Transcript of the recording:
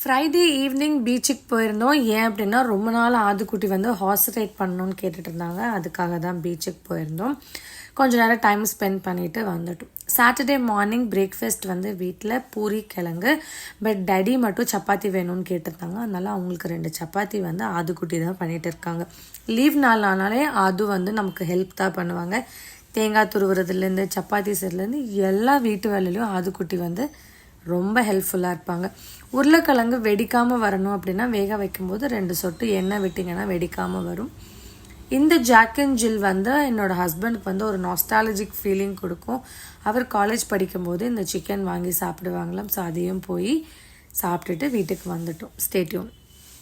Friday evening பீச்சுக்கு போயிருந்தோம். ஏன் அப்படின்னா ரொம்ப நாள் ஆதுக்குட்டி வந்து ஹாஸ்டலேட் பண்ணணும்னு கேட்டுட்டு இருந்தாங்க. அதுக்காக தான் பீச்சுக்கு போயிருந்தோம். கொஞ்ச நேரம் டைம் ஸ்பெண்ட் பண்ணிவிட்டு வந்துட்டோம். சாட்டர்டே மார்னிங் பிரேக்ஃபாஸ்ட் வந்து வீட்டில் பூரி கிழங்கு. பட் டேடி மட்டும் சப்பாத்தி வேணும்னு கேட்டிருந்தாங்க. அதனால அவங்களுக்கு 2 சப்பாத்தி வந்து ஆதுக்குட்டி தான் பண்ணிகிட்டு இருக்காங்க. லீவ் நாள் ஆனாலே ஆது வந்து நமக்கு ஹெல்ப் தான் பண்ணுவாங்க. தேங்காய் துருவுறதுலேருந்து சப்பாத்தி செய்றதுலேருந்து எல்லா வீட்டு வேலையிலையும் ஆதுக்குட்டி வந்து ரொம்ப ஹெல்ப்ஃபுல்லாக இருப்பாங்க. உருளைக்கிழங்கு வெடிக்காமல் வரணும் அப்படின்னா வேக வைக்கும்போது 2 சொட்டு எண்ணெய் விட்டிங்கன்னா வெடிக்காமல் வரும். இந்த ஜாக் அண்ட் ஜில் வந்து என்னோடய ஹஸ்பண்டுக்கு வந்து ஒரு நாஸ்டாலஜிக் ஃபீலிங் கொடுக்கும். அவர் காலேஜ் படிக்கும்போது இந்த சிக்கன் வாங்கி சாப்பிடுவாங்களாம். ஸோ அதையும் போய் சாப்பிட்டுட்டு வீட்டுக்கு வந்துட்டோம். Stay tune.